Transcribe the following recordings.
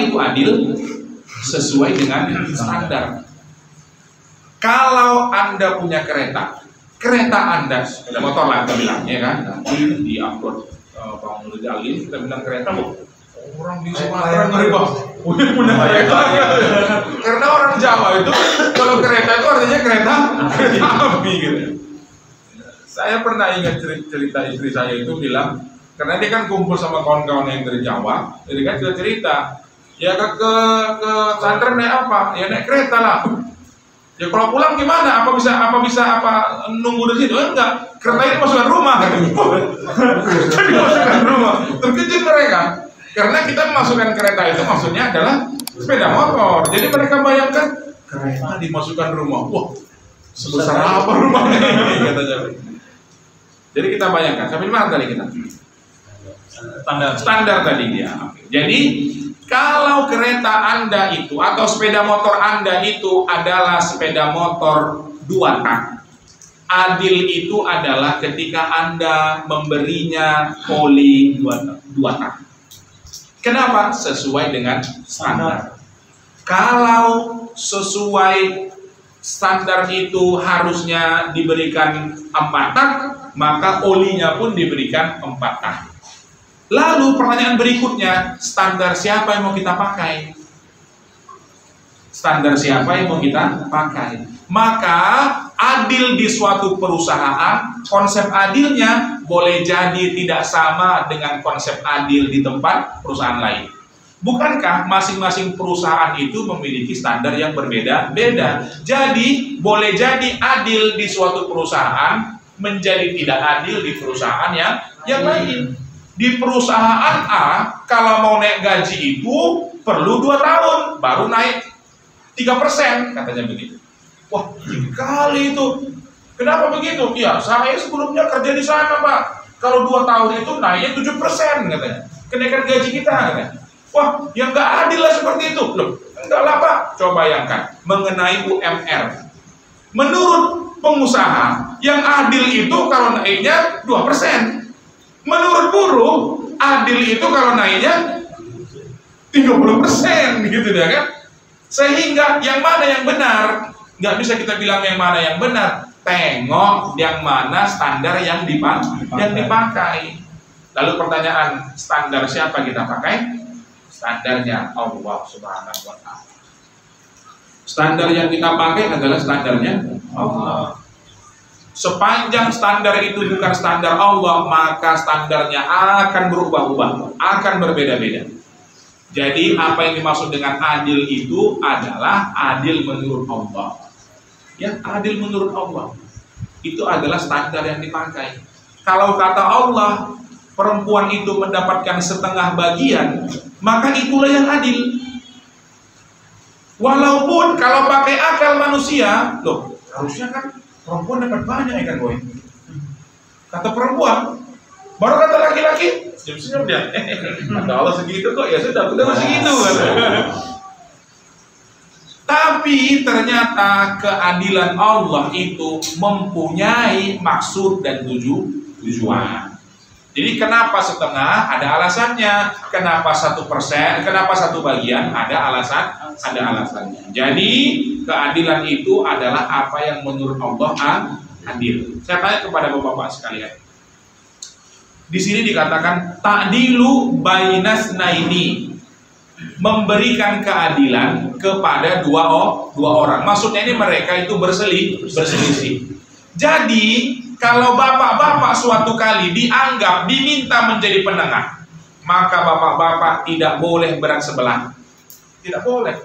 itu adil? Sesuai dengan standar. Kalau Anda punya kereta Anda, sepeda motor lah kita bilang, ya kan? Nanti di upload Bang Nurul Jalil, kita bilang kereta, orang di Sumatera ngeri punya kereta. Karena orang Jawa itu kalau kereta itu artinya kereta api gitu. Saya pernah ingat cerita istri saya itu bilang, karena dia kan kumpul sama kawan-kawan yang dari Jawa, jadi kan dia cerita, ya ke pesantren naik apa? Ya naik kereta lah. Ya kalau pulang gimana? Apa bisa nunggu di situ? Enggak. Kereta ini masukkan rumah kan? Dimasukkan rumah. Terkejut mereka. Karena kita memasukkan kereta itu maksudnya adalah sepeda motor. Jadi mereka bayangkan kereta dimasukkan rumah. Wah, sebesar apa rumahnya ini katanya. Jadi kita bayangkan. Sampai di mana tadi kita? Standar tadi dia. Jadi kalau kereta Anda itu atau sepeda motor Anda itu adalah sepeda motor 2 tak, adil itu adalah ketika Anda memberinya oli 2 tak. Kenapa? Sesuai dengan standar. Kalau sesuai standar itu harusnya diberikan 4 tak, maka olinya pun diberikan 4 tak. Lalu pertanyaan berikutnya, standar siapa yang mau kita pakai? Standar siapa yang mau kita pakai? Maka adil di suatu perusahaan, konsep adilnya boleh jadi tidak sama dengan konsep adil di tempat perusahaan lain. Bukankah masing-masing perusahaan itu memiliki standar yang berbeda-beda? Jadi boleh jadi adil di suatu perusahaan menjadi tidak adil di perusahaan yang lain. Di perusahaan A, kalau mau naik gaji itu perlu 2 tahun, baru naik 3%, katanya begitu. Wah, kali itu. Kenapa begitu? Ya, saya sebelumnya kerja di sana, Pak. Kalau 2 tahun itu naiknya 7%, katanya. Kenaikan gaji kita, katanya. Wah, yang nggak adil lah seperti itu. Loh, enggak lah, Pak. Coba bayangkan, mengenai UMR. Menurut pengusaha, yang adil itu kalau naiknya 2%. Menurut buruh, adil itu kalau naiknya 30%, gitu ya kan? Sehingga yang mana yang benar? Nggak bisa kita bilang yang mana yang benar. Tengok yang mana standar yang dipakai. Lalu pertanyaan, standar siapa kita pakai? Standarnya Allah Subhanahu wa Ta'ala. Standar yang kita pakai adalah standarnya Allah. Sepanjang standar itu bukan standar Allah, maka standarnya akan berubah-ubah, akan berbeda-beda. Jadi apa yang dimaksud dengan adil itu adalah adil menurut Allah. Ya, adil menurut Allah. Itu adalah standar yang dipakai. Kalau kata Allah, perempuan itu mendapatkan setengah bagian, maka itulah yang adil. Walaupun kalau pakai akal manusia, loh, harusnya kan perempuan dapat banyak ya kan, boy? Kata perempuan, baru kata laki-laki, senyum-senyum dia. Kata Allah segitu kok, ya sudah segitu. Tapi ternyata keadilan Allah itu mempunyai maksud dan tujuan. Jadi kenapa setengah? Ada alasannya. Kenapa 1%? Kenapa 1 bagian? Ada alasannya. Jadi keadilan itu adalah apa yang menurut Allah adil. Saya tanya kepada bapak-bapak sekalian. Di sini dikatakan ta'dilu bainasnaini, memberikan keadilan kepada dua orang. Maksudnya ini mereka itu berselisih. Jadi kalau bapak-bapak suatu kali diminta menjadi penengah, maka bapak-bapak tidak boleh berat sebelah. Tidak boleh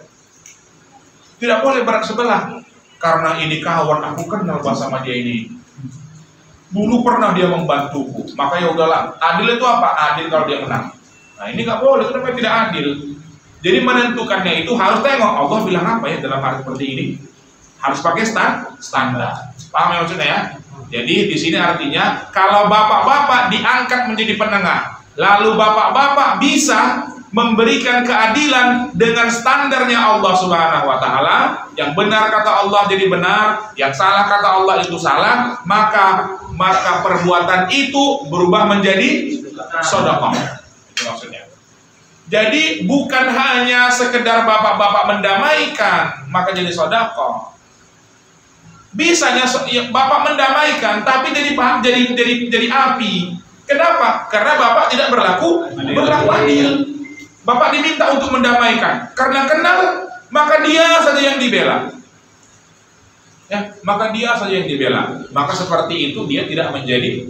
berat sebelah. Karena ini kawan, aku kenal sama dia ini. Dulu pernah dia membantuku, maka ya udahlah. Adil itu apa? Adil kalau dia menang. Nah ini nggak boleh, kenapa tidak adil? Jadi menentukannya itu harus tengok Allah bilang apa ya dalam hal seperti ini. Harus pakai standar. Paham ya maksudnya ya? Jadi di sini artinya kalau bapak-bapak diangkat menjadi penengah, lalu bapak-bapak bisa memberikan keadilan dengan standarnya Allah Subhanahu wa Ta'ala. Yang benar kata Allah jadi benar, yang salah kata Allah itu salah, maka perbuatan itu berubah menjadi sedekah. Itu maksudnya. Jadi bukan hanya sekedar bapak-bapak mendamaikan maka jadi sedekah. Bisanya bapak mendamaikan tapi jadi api. Kenapa? Karena bapak tidak berlaku adil. Bapak diminta untuk mendamaikan karena kenal, maka dia saja yang dibela. Ya, maka dia saja yang dibela. Maka seperti itu dia tidak menjadi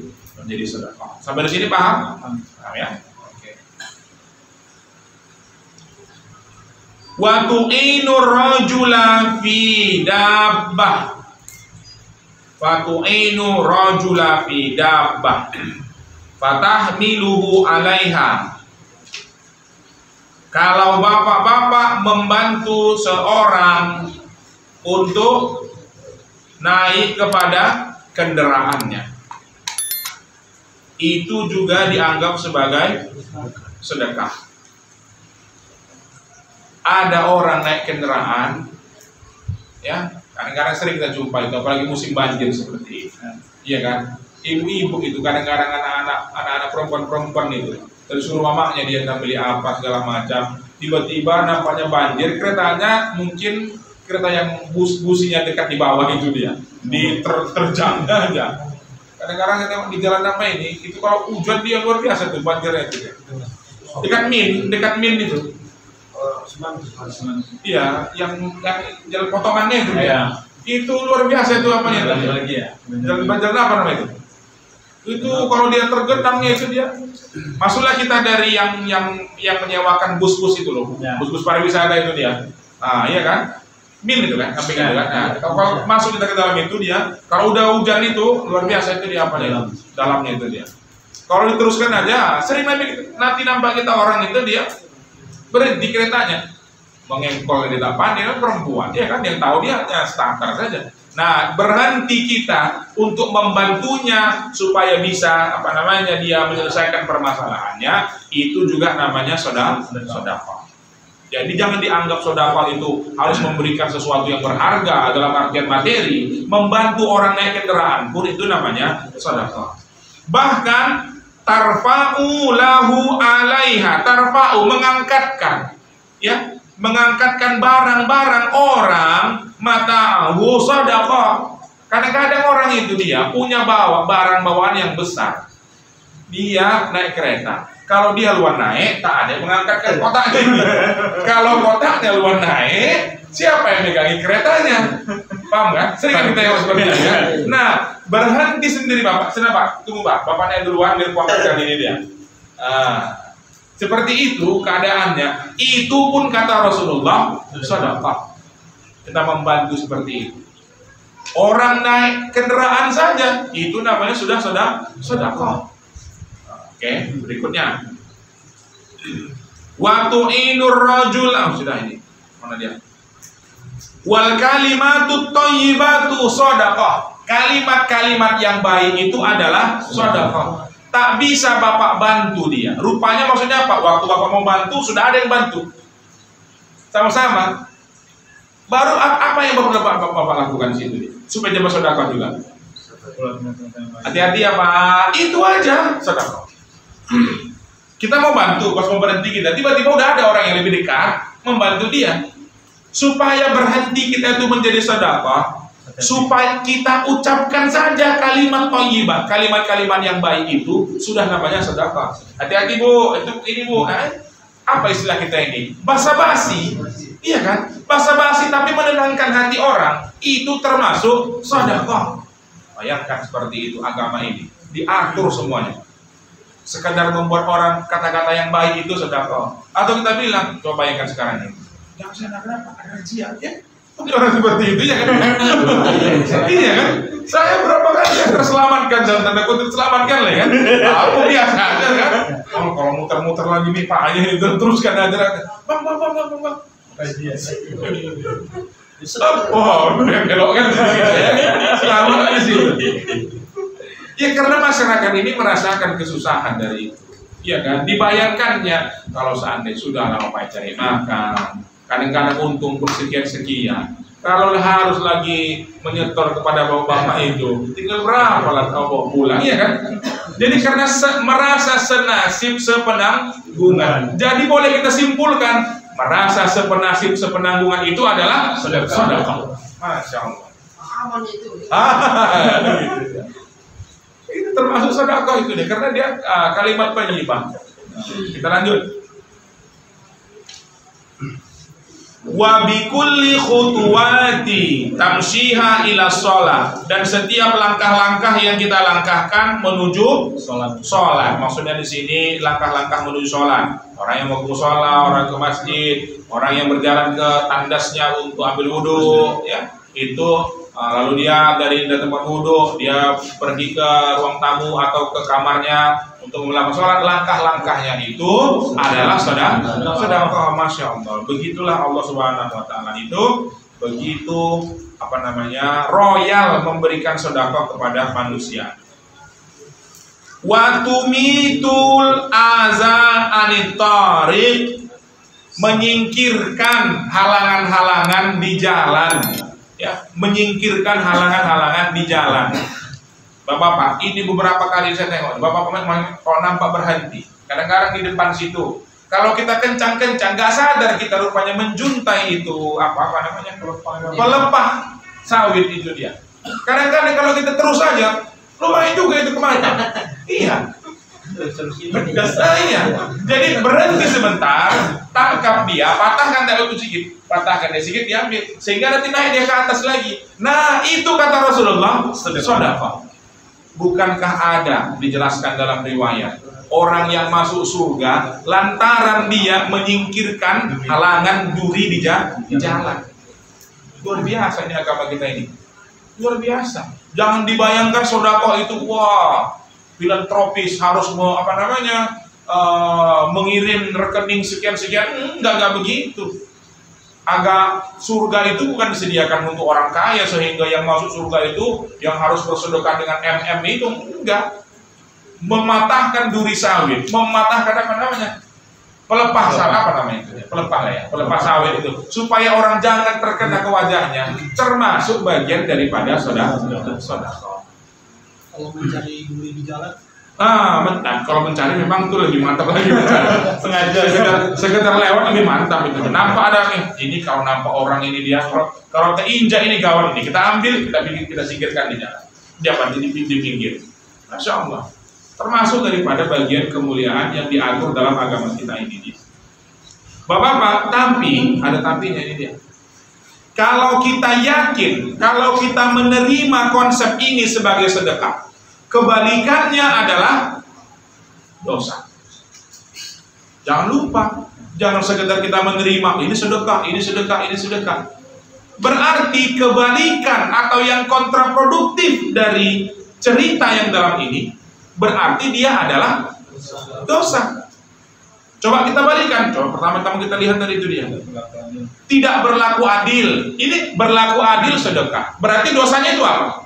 sedekah. Sampai di sini paham? Paham ya? Oke. Wa tu'inu rajula fi dabbah. Wa tu'inu rajula fi dabbah. Fatahmiluhu 'alaiha. Kalau bapak-bapak membantu seorang untuk naik kepada kendaraannya, itu juga dianggap sebagai sedekah. Ada orang naik kendaraan, ya, kadang-kadang sering kita jumpa itu, apalagi musim banjir seperti ini, iya kan? Ibu-ibu itu kadang-kadang anak-anak perempuan itu disuruh mamanya dia beli apa segala macam, tiba-tiba nampaknya banjir, keretanya mungkin kereta yang businya dekat di bawah itu dia terjang aja. Kadang-kadang kita di jalan apa ini, itu kalau hujan dia luar biasa tuh banjirnya itu ya. Dekat min itu. Iya, yang jalan potongannya itu ya. Itu luar biasa itu apanya tadi? Jalan apa namanya itu? Itu kalau dia tergenangnya itu dia. Masuklah kita dari yang menyewakan bus-bus itu loh, bus-bus pariwisata itu dia. Ah iya kan, min itu kan, samping itu kan. Nah, kalau masuk kita ke dalam itu dia, kalau udah hujan itu luar biasa itu dia apa ya? Dalamnya itu dia. Kalau diteruskan aja, sering nanti nampak kita orang itu dia berhenti keretanya, mengengkol di depan, dia kan perempuan, dia kan yang tahu dia hanya starter saja. Nah, berhenti kita untuk membantunya supaya bisa dia menyelesaikan permasalahannya, itu juga namanya sedekah. Jadi jangan dianggap sedekah itu harus memberikan sesuatu yang berharga dalam artian materi. Membantu orang naik kendaraan pun itu namanya sedekah. Bahkan tarfa'u lahu 'alaiha, tarfa'u mengangkatkan, ya, mengangkatkan barang-barang orang, mata'ahu sedekah. Kadang-kadang orang itu dia punya barang bawaan yang besar, dia naik kereta. Kalau dia luar naik, tak ada yang mengangkatkan kotaknya ini. Kalau kotaknya luar naik, siapa yang megangi keretanya? Paham kan? Sering kan kita yang seperti ini ya. Nah, berhenti sendiri bapak. Kenapa? Tunggu pak, bapaknya duluan biar kuangkatkan ini dia. Seperti itu keadaannya. Itu pun kata Rasulullah sedekah. Kita membantu seperti itu. Orang naik kendaraan saja, itu namanya sudah sedekah. Oke, berikutnya. Wa tu'inur rajul, sudah ini. Mana dia? Wal kalimatut thayyibatu shadaqah. Kalimat-kalimat yang baik itu adalah sedekah. Tak bisa bapak bantu dia. Rupanya maksudnya apa? Waktu bapak mau bantu sudah ada yang bantu. Sama-sama. Baru apa yang bapak lakukan di situ? Supaya dia bersedekah juga. Hati-hati ya Pak. Itu aja sedekah. Kita mau bantu, pas mau berhenti kita, tiba-tiba udah ada orang yang lebih dekat membantu dia. Supaya berhenti kita itu menjadi sedekah, supaya kita ucapkan saja kalimat thayyibah, kalimat-kalimat yang baik itu sudah namanya sedekah. Hati-hati Bu, ini Bu, apa istilah kita ini? Basa-basi. Iya kan? Basa-basi tapi menenangkan hati orang, itu termasuk sedekah. Bayangkan seperti itu agama ini, diatur semuanya. Sekadar membuat orang kata-kata yang baik itu sedekah. Atau kita bilang, coba bayangkan sekarang ini, jangan saya kenapa ada razia ya? Orang seperti itu ya kan? Iya kan? Saya berapa kali terselamatkan dalam tanda kutip terselamatkan lah kan? Aku biasa aja kan? Kalau muter-muter lagi nih Pak aja teruskan aja. Bang. Oh, belok kan? Selamat aja sih. Ya karena masyarakat ini merasakan kesusahan dari itu. Iya kan? Dibayarkannya kalau seandainya sudah lama cari makan, kadang-kadang untung pun sekian-sekian. Kalau harus lagi menyetor kepada bapak itu, tinggal berapa lah kau bawa pulang, ya kan? Jadi karena merasa senasib sepenanggungan, jadi boleh kita simpulkan merasa sepenasib sepenanggungan itu adalah sedekah. Masya Allah. Aman itu. Itu termasuk sedekah itu deh, karena dia kalimat thayyibah. Kita lanjut. Wa bikulli khutuwati tamshiha ila shalah, dan setiap langkah-langkah yang kita langkahkan menuju sholat. Maksudnya di sini langkah-langkah menuju sholat. Orang yang mau ke mushola, orang ke masjid, orang yang berjalan ke tandasnya untuk ambil wudhu, ya itu lalu dia dari tempat wudhu dia pergi ke ruang tamu atau ke kamarnya untuk melakukan sholat. Langkah-langkahnya itu adalah sedekah. Masya Allah. Begitulah Allah Subhanahu Wa Taala itu begitu royal memberikan sedekah kepada manusia. Watumitul aza anitariq, menyingkirkan halangan-halangan di jalan. Ya, menyingkirkan halangan-halangan di jalan. Bapak-bapak, ini beberapa kali saya tengok, bapak-bapak kalau nampak berhenti, kadang-kadang di depan situ. Kalau kita kencang-kencang, nggak sadar kita rupanya menjuntai itu pelepah sawit itu dia. Kadang-kadang kalau kita terus saja, lumayan juga itu kemana? Iya. Iya. Jadi berhenti sebentar, tangkap dia, patahkan dia sedikit, diambil, sehingga nanti naik dia ke atas lagi. Nah, itu kata Rasulullah, sedekah. Bukankah ada dijelaskan dalam riwayat orang yang masuk surga lantaran dia menyingkirkan halangan duri di jalan. Luar biasa ini agama kita ini. Luar biasa. Jangan dibayangkan sedekah itu filantropis, harus mengirim rekening sekian-sekian. Enggak begitu. Surga itu bukan disediakan untuk orang kaya sehingga yang masuk surga itu yang harus bersedekah dengan itu enggak. Mematahkan duri sawit, mematahkan pelepah sawit itu supaya orang jangan terkena ke wajahnya, termasuk bagian daripada sedekah. Kalau mencari duri di jalan, kalau mencari memang itu lebih mantap lagi. Sengaja sekedar lewat lebih mantap itu. Nampak ada ini, kalau nampak orang ini dia kalau kita injak ini gawat ini, kita ambil, kita singkirkan di jalan. Jangan di pinggir. Masya Allah. Termasuk daripada bagian kemuliaan yang diatur dalam agama kita ini. Bapak-bapak, tapi ada tapinya ini dia. Kalau kita yakin, kalau kita menerima konsep ini sebagai sedekah, kebalikannya adalah dosa. Jangan lupa, jangan sekedar kita menerima ini sedekah, ini sedekah, ini sedekah. Berarti kebalikan atau yang kontraproduktif dari cerita yang dalam ini, berarti dia adalah dosa. Coba kita balikan. Coba pertama-tama kita lihat dari itu dia. Tidak berlaku adil. Ini berlaku adil sedekah. Berarti dosanya itu apa?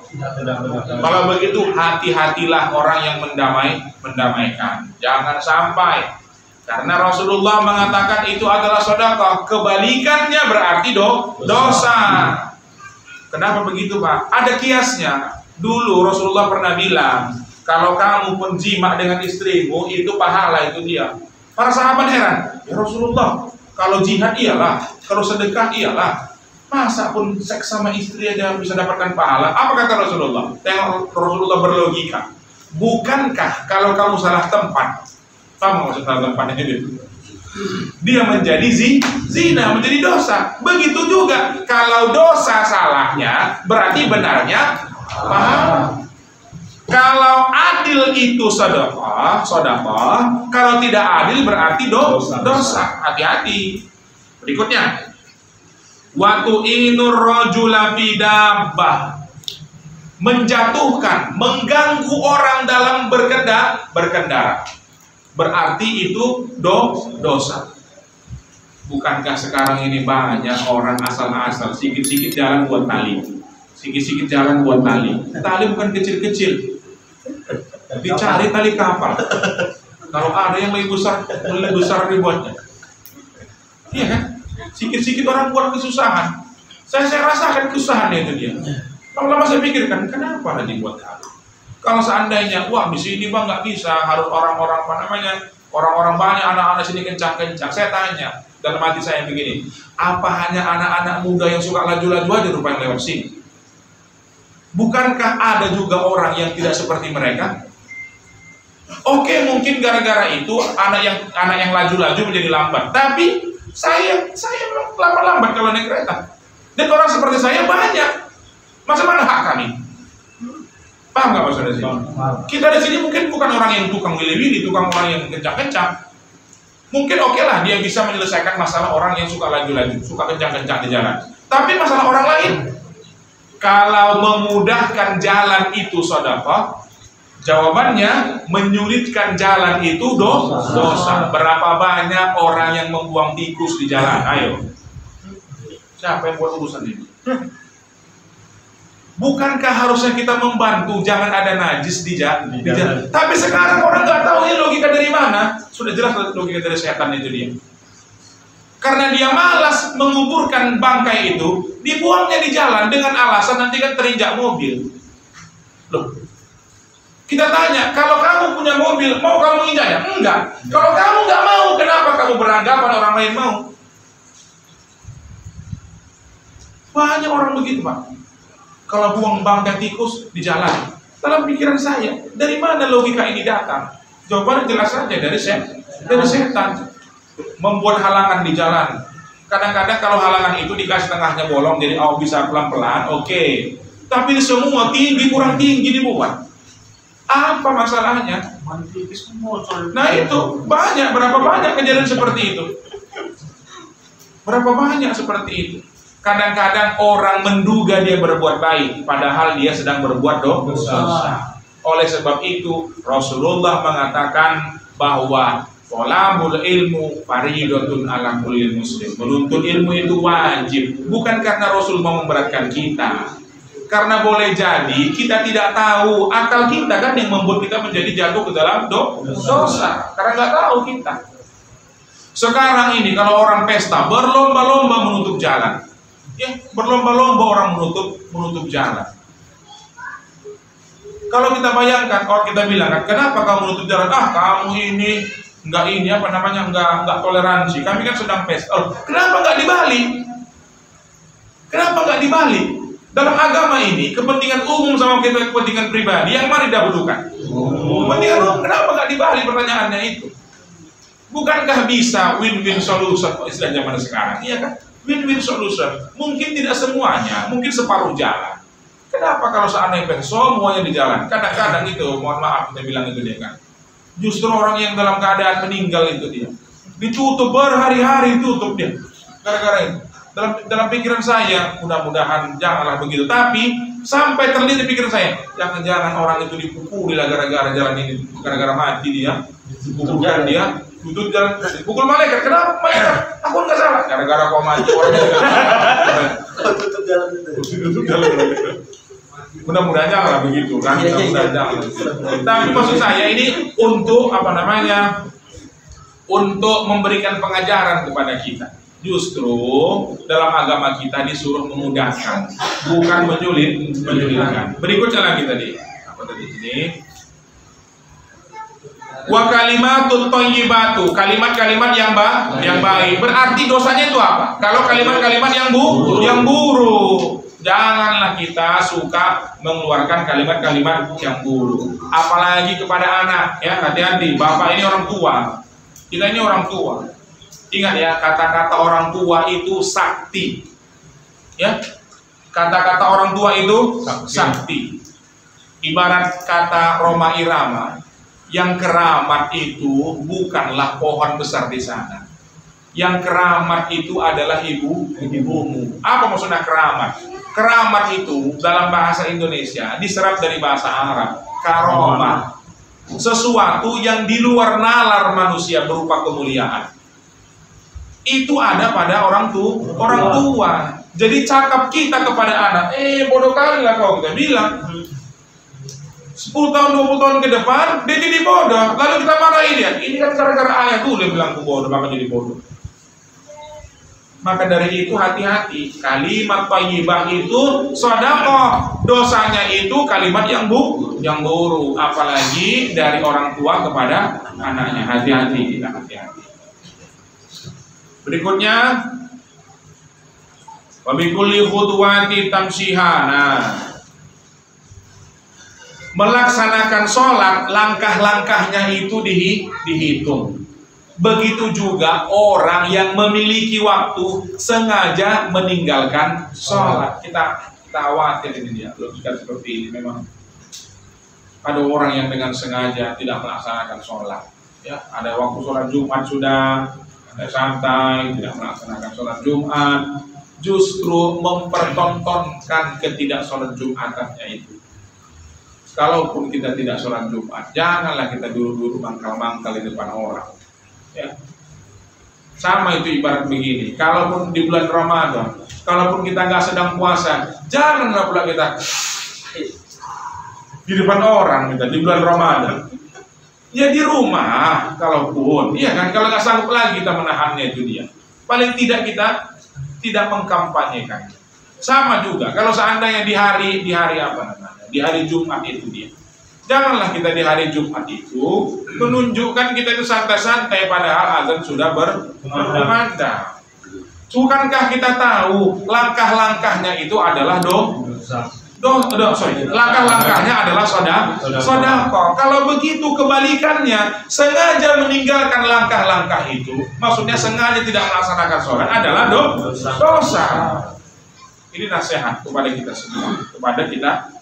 Kalau begitu hati-hatilah orang yang mendamaikan. Jangan sampai, karena Rasulullah mengatakan itu adalah sedekah, kebalikannya berarti dosa. Kenapa begitu, Pak? Ada kiasnya. Dulu Rasulullah pernah bilang, kalau kamu penjima dengan istrimu itu pahala itu dia. Para sahabat heran, ya Rasulullah, kalau jihad iyalah, kalau sedekah iyalah, masa pun seks sama istri aja bisa dapatkan pahala? Apa kata Rasulullah? Tengok Rasulullah berlogika. Bukankah kalau kamu salah tempat, kamu maksud salah tempatnya itu, dia menjadi zina, menjadi dosa. Begitu juga kalau dosa salahnya, berarti benarnya pahala. Kalau adil itu sedekah, kalau tidak adil berarti dosa. Hati-hati. Berikutnya, watu inur rajula fi dabbah, menjatuhkan, mengganggu orang dalam berkendara. Berarti itu dosa. Bukankah sekarang ini banyak orang asal-asal, sikit-sikit jalan buat tali. Sikit-sikit jalan buat tali. Tali bukan kecil-kecil. Dicari tali kapal. Kalau ada yang lebih besar dibuatnya. Iya kan? Sikit-sikit orang buat kesusahan. Saya rasakan kesusahannya itu dia. Lama-lama saya pikirkan, kenapa dibuat hal? Kalau seandainya, wah di sini bang nggak bisa, harus orang-orang apa namanya, orang-orang banyak, anak-anak sini kencang-kencang. Saya tanya dalam hati saya begini, apa hanya anak-anak muda yang suka laju-laju aja rupanya lewat sini? Bukankah ada juga orang yang tidak seperti mereka? Oke, mungkin gara-gara itu anak yang laju-laju menjadi lambat. Tapi saya lambat-lambat kalau naik kereta. Dan orang seperti saya banyak. Masa mana hak kami? Paham nggak maksudnya sih? Kita di sini mungkin bukan orang yang tukang willy-willy, tukang orang yang kencang-kencang. Mungkin oke lah dia bisa menyelesaikan masalah orang yang suka laju-laju, suka kencang-kencang di jalan. Tapi masalah orang lain, kalau memudahkan jalan itu sedekah, jawabannya menyulitkan jalan itu dosa. Berapa banyak orang yang membuang tikus di jalan? Ayo, siapa yang buat urusan ini? Bukankah harusnya kita membantu jangan ada najis di jalan? Tapi sekarang orang nggak tahu ini logika dari mana. Sudah jelas logika dari setan itu dia. Karena dia malas menguburkan bangkai itu, dibuangnya di jalan dengan alasan nanti kan terinjak mobil. Loh, kita tanya, kalau kamu punya mobil, mau kamu injaknya? Enggak. Kalau kamu nggak mau, kenapa kamu beranggapan orang lain mau? Banyak orang begitu, Pak. Kalau buang bangkai tikus di jalan, dalam pikiran saya, dari mana logika ini datang? Jawabannya jelas saja dari setan. Membuat halangan di jalan. Kadang-kadang kalau halangan itu dikasih tengahnya bolong, jadi bisa pelan-pelan, oke. Tapi ini semua tinggi, kurang tinggi dibuat. Apa masalahnya? Nah itu banyak, berapa banyak kejadian seperti itu? Berapa banyak seperti itu? Kadang-kadang orang menduga dia berbuat baik, padahal dia sedang berbuat dosa. Oleh sebab itu Rasulullah mengatakan bahwa thalabul ilmu fariidatun ala kulli muslim. Menuntut ilmu itu wajib, bukan karena Rasul mau memberatkan kita. Karena boleh jadi kita tidak tahu, akal kita kan yang membuat kita menjadi jatuh ke dalam dosa. Karena nggak tahu kita. Sekarang ini kalau orang pesta berlomba-lomba menutup jalan. Ya, berlomba-lomba orang menutup jalan. Kalau kita bayangkan, kalau kita bilang, kenapa kamu menutup jalan? Kamu ini nggak toleransi. Kami kan sedang pesta. Kenapa nggak dibalik? Kenapa nggak dibalik? Dalam agama ini kepentingan umum sama kepentingan pribadi yang mana didahulukan? Kepentingan umum, kenapa nggak dibalik pertanyaannya itu? Bukankah bisa win-win solution istilah zaman sekarang? Iya kan? Win-win solution. Mungkin tidak semuanya, mungkin separuh jalan. Kenapa kalau seandainya semuanya di jalan? Kadang-kadang itu, mohon maaf kita bilang itu dia kan. Justru orang yang dalam keadaan meninggal itu dia. Ditutup berhari-hari tutup dia. Gara-gara itu. Dalam pikiran saya, mudah-mudahan janganlah begitu. Tapi sampai terlihat di pikiran saya, jangan-jangan orang itu dipukul gara-gara jalan ini, gara-gara mati dia, dipukulkan dia. Tutup jalan, pukul malaikat. Kenapa malaikat? Aku nggak salah. Gara-gara kau mati orangnya juga. Tutup jalan itu. Tutup jalan. Mudah-mudahan janganlah begitu kan. Mudah-mudahan jangan. Tapi maksud saya ini untuk apa namanya? Untuk memberikan pengajaran kepada kita. Justru dalam agama kita disuruh memudahkan, bukan menyulitkan. Berikutnya lagi tadi. Apa tadi ini? Wa kalimatut thayyibatu, kalimat-kalimat yang baik. Berarti dosanya itu apa? Kalau kalimat-kalimat yang buruk, janganlah kita suka mengeluarkan kalimat-kalimat yang buruk. Apalagi kepada anak, ya hati-hati. Bapak ini orang tua, kita ini orang tua. Ingat ya, kata-kata orang tua itu sakti. Ya, kata-kata orang tua itu sakti. Ibarat kata Roma Irama. Yang keramat itu bukanlah pohon besar di sana. Yang keramat itu adalah ibumu. Apa maksudnya keramat? Keramat itu dalam bahasa Indonesia diserap dari bahasa Arab. Karomah. Sesuatu yang di luar nalar manusia berupa kemuliaan. Itu ada pada orang tua. Jadi cakap kita kepada anak, bodoh kali lah kau, kita bilang. 10 tahun, 20 tahun ke depan, dia jadi bodoh. Lalu kita marahin dia. Ini kan gara-gara ayah tuh dia bilang aku bodoh, maka jadi bodoh. Maka dari itu hati-hati, kalimat thayyibah itu sedekah, dosanya itu kalimat yang buruk, apalagi dari orang tua kepada anaknya. Hati-hati kita, hati-hati. Berikutnya, wa bi kulli khutwati tamshiha. Nah, melaksanakan sholat, langkah-langkahnya itu dihitung. Begitu juga orang yang memiliki waktu sengaja meninggalkan sholat. Kita khawatir ini dia, logika seperti ini. Memang ada orang yang dengan sengaja tidak melaksanakan sholat. Ya, ada waktu sholat Jumat sudah, ada santai, tidak melaksanakan sholat Jumat, justru mempertontonkan ketidak sholat Jumatannya itu. Kalaupun kita tidak sholat Jumat, janganlah kita dulu-dulu mangkal-mangkal di depan orang. Ya. Sama itu ibarat begini, kalaupun di bulan Ramadan, kalaupun kita nggak sedang puasa, janganlah pula kita di depan orang kita di bulan Ramadan. Ya di rumah, kalaupun, iya kan, kalau nggak sanggup lagi kita menahannya itu dia. Paling tidak kita tidak mengkampanyekan. Sama juga, kalau seandainya di hari apa namanya, di hari Jumat itu dia. Janganlah kita di hari Jumat itu menunjukkan kita itu santai-santai padahal azan sudah berkumandang. Bukankah kita tahu langkah-langkahnya itu adalah langkah-langkahnya adalah sedekah. Kalau begitu kebalikannya, sengaja meninggalkan langkah-langkah itu, maksudnya sengaja tidak melaksanakan sholat adalah dosa. Ini nasihat kepada kita semua,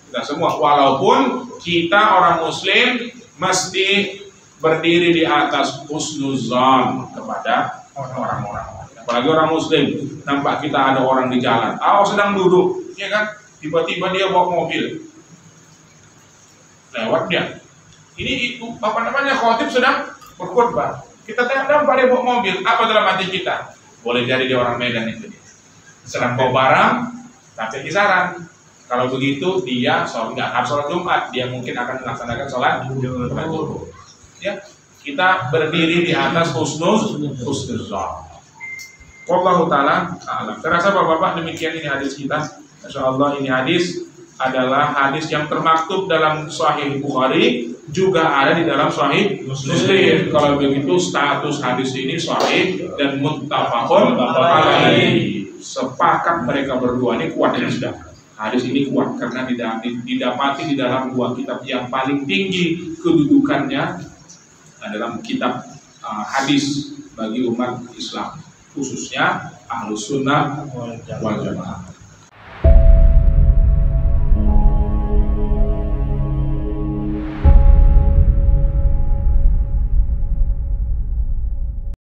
kita semua, walaupun kita orang muslim mesti berdiri di atas husnuzan kepada orang-orang. Apalagi orang muslim, nampak kita ada orang di jalan, sedang duduk, ya kan? Tiba-tiba dia bawa mobil, lewat dia. Ini apa namanya, khotib sedang berkhutbah. Kita nampak dia bawa mobil, apa dalam hati kita? Boleh jadi dia orang Medan itu. Sedang bawa barang, tapi kisaran. Kalau begitu dia nggak harus sholat Jumat, dia mungkin akan melaksanakan sholat Jumat. Ya, kita berdiri di atas husnuzan. Wallahu ta'ala a'lam. Saya rasa bapak-bapak demikian ini hadis kita. Masya Allah, ini hadis adalah hadis yang termaktub dalam Sahih Bukhari, juga ada di dalam Sahih Muslim. Kalau begitu status hadis ini sahih dan muttafaqun alaihi. Sepakat mereka berdua, ini kuat ya sudah. Hadis ini kuat karena didapati di dalam dua kitab yang paling tinggi kedudukannya dalam kitab hadis bagi umat Islam, khususnya Ahlus Sunnah wal Jamaah.